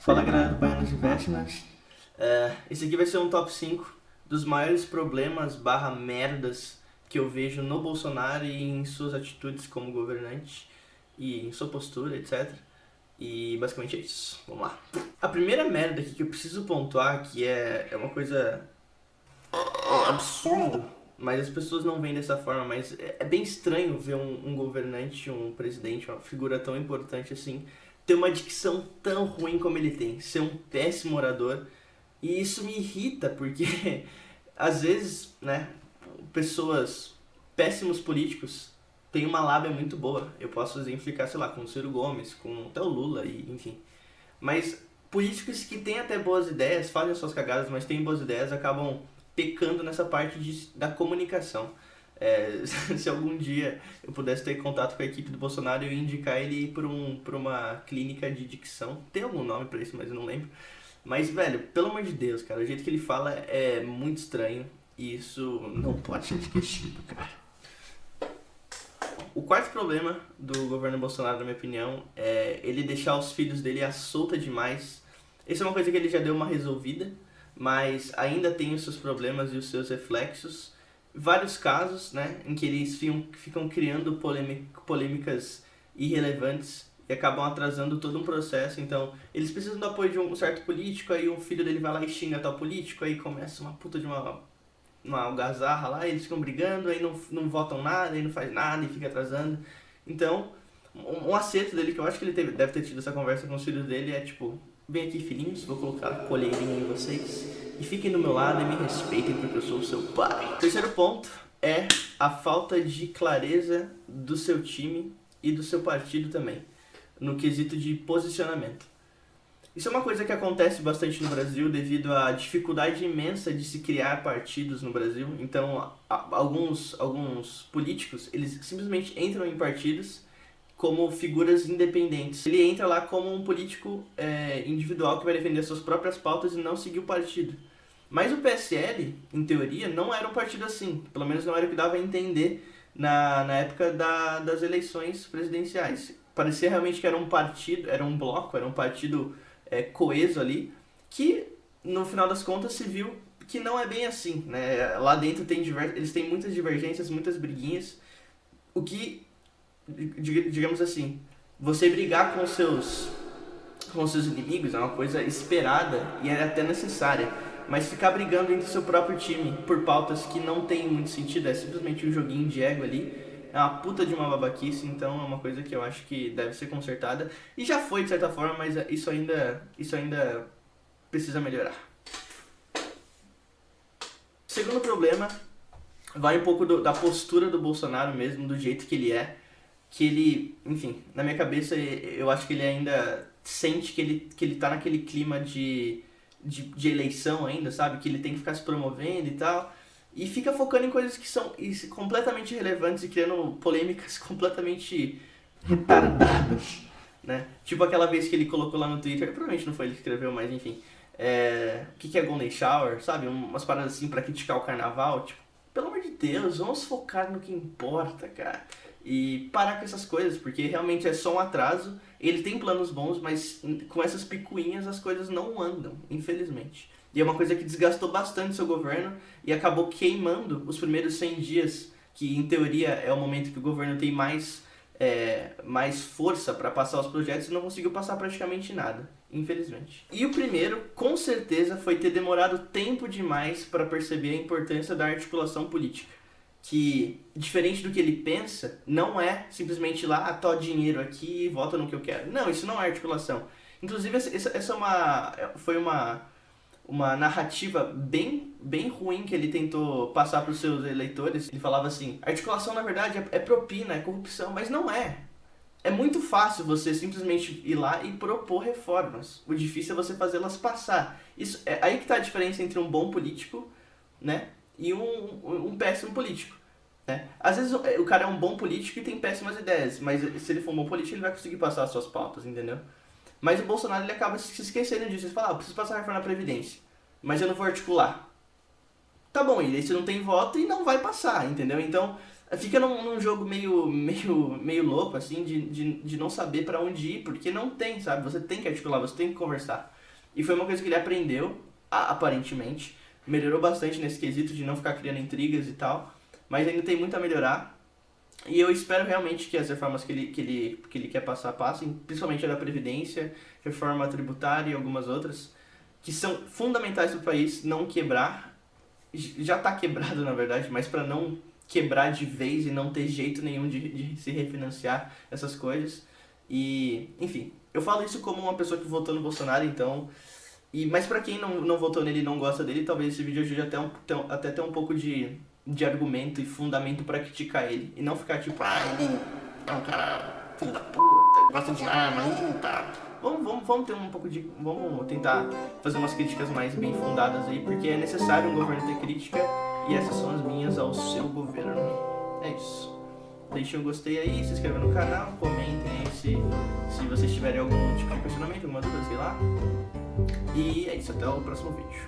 Fala galera do Baianos Investments. Esse aqui vai ser um top 5 dos maiores problemas barra merdas que eu vejo no Bolsonaro e em suas atitudes como governante e em sua postura, etc. E basicamente é isso. Vamos lá. A primeira merda aqui que eu preciso pontuar, que é uma coisa absurda, mas as pessoas não veem dessa forma, mas é bem estranho ver um governante, um presidente, uma figura tão importante assim, ter uma dicção tão ruim como ele tem, ser um péssimo orador. E isso me irrita, porque às vezes, né, pessoas, péssimos políticos, têm uma lábia muito boa. Eu posso exemplificar, sei lá, com o Ciro Gomes, com até o Lula, e enfim. Mas políticos que têm até boas ideias, fazem suas cagadas, mas têm boas ideias, acabam pecando nessa parte da comunicação. Se algum dia eu pudesse ter contato com a equipe do Bolsonaro, eu ia indicar ele por uma clínica de dicção. Tem algum nome pra isso, mas eu não lembro. Mas, velho, pelo amor de Deus, cara, o jeito que ele fala é muito estranho e isso não pode ser esquecido, cara. O quarto problema do governo Bolsonaro, na minha opinião, é ele deixar os filhos dele à solta demais. Isso é uma coisa que ele já deu uma resolvida, mas ainda tem os seus problemas e os seus reflexos. Vários casos, né, em que eles ficam criando polêmicas irrelevantes e acabam atrasando todo um processo. Então, eles precisam do apoio de um certo político, aí o filho dele vai lá e xinga tal político, aí começa uma puta de uma algazarra lá, eles ficam brigando, aí não votam nada, aí não faz nada e fica atrasando. Então, um acerto dele, que eu acho que ele deve ter tido essa conversa com os filhos dele, é tipo: vem aqui filhinhos, vou colocar a colherinha em vocês e fiquem do meu lado e me respeitem porque eu sou o seu pai. O terceiro ponto é a falta de clareza do seu time e do seu partido também, no quesito de posicionamento. Isso é uma coisa que acontece bastante no Brasil devido à dificuldade imensa de se criar partidos no Brasil. Então, alguns políticos, eles simplesmente entram em partidos como figuras independentes. Ele entra lá como um político individual que vai defender suas próprias pautas e não seguir o partido. Mas o PSL, em teoria, não era um partido assim. Pelo menos não era o que dava a entender na época das eleições presidenciais. Parecia realmente que era um partido, era um bloco, era um partido coeso ali, que no final das contas se viu que não é bem assim, né? Lá dentro eles têm muitas divergências, muitas briguinhas, o que, digamos assim, você brigar com seus inimigos é uma coisa esperada e é até necessária, mas ficar brigando entre o seu próprio time por pautas que não tem muito sentido, é simplesmente um joguinho de ego ali, é uma puta de uma babaquice. Então é uma coisa que eu acho que deve ser consertada. E já foi de certa forma, mas isso ainda precisa melhorar. Segundo problema, vai um pouco da postura do Bolsonaro mesmo, do jeito que ele é. Que ele, enfim, na minha cabeça eu acho que ele ainda sente que ele tá naquele clima de eleição ainda, sabe? Que ele tem que ficar se promovendo e tal. E fica focando em coisas que são completamente irrelevantes e criando polêmicas completamente retardadas, né? Tipo aquela vez que ele colocou lá no Twitter, provavelmente não foi ele que escreveu, mas enfim, o que é Golden Shower, sabe? Umas paradas assim pra criticar o carnaval, tipo, pelo amor de Deus, vamos focar no que importa, cara. E parar com essas coisas, porque realmente é só um atraso. Ele tem planos bons, mas com essas picuinhas as coisas não andam, infelizmente. E é uma coisa que desgastou bastante seu governo e acabou queimando os primeiros 100 dias, que em teoria é o momento que o governo tem mais força para passar os projetos, e não conseguiu passar praticamente nada, infelizmente. E o primeiro, com certeza, foi ter demorado tempo demais para perceber a importância da articulação política. Que, diferente do que ele pensa, não é simplesmente ir lá, tó dinheiro aqui e vota no que eu quero. Não, isso não é articulação. Inclusive, essa foi uma narrativa bem ruim que ele tentou passar para os seus eleitores. Ele falava assim: articulação na verdade é propina, é corrupção, mas não é. É muito fácil você simplesmente ir lá e propor reformas. O difícil é você fazê-las passar. Isso é aí que está a diferença entre um bom político, né, e um péssimo político, né? Às vezes o cara é um bom político e tem péssimas ideias, mas se ele for um bom político ele vai conseguir passar as suas pautas, entendeu? Mas o Bolsonaro ele acaba se esquecendo disso. Ele fala: eu preciso passar a reforma na Previdência, mas eu não vou articular. Tá bom, e aí você não tem voto e não vai passar, entendeu? Então fica num jogo meio louco, assim, de não saber pra onde ir, porque não tem, sabe? Você tem que articular, você tem que conversar. E foi uma coisa que ele aprendeu, aparentemente. Melhorou bastante nesse quesito de não ficar criando intrigas e tal. Mas ainda tem muito a melhorar. E eu espero realmente que as reformas que ele quer passar passem, principalmente a da Previdência, reforma tributária e algumas outras, que são fundamentais para o país não quebrar. Já está quebrado, na verdade, mas para não quebrar de vez e não ter jeito nenhum de se refinanciar essas coisas. E, enfim, eu falo isso como uma pessoa que votou no Bolsonaro, então... mas pra quem não votou nele e não gosta dele, talvez esse vídeo ajude até ter um pouco de argumento e fundamento pra criticar ele. E não ficar tipo, ele é um cara filho da puta, gosta de arma, tá. Vamos ter um pouco de... Vamos tentar fazer umas críticas mais bem fundadas aí, porque é necessário um governo ter crítica, e essas são as minhas ao seu governo. É isso. Deixem um gostei aí, se inscrevam no canal, comentem aí se vocês tiverem algum tipo de questionamento, alguma dúvida, sei lá. E é isso, até o próximo vídeo.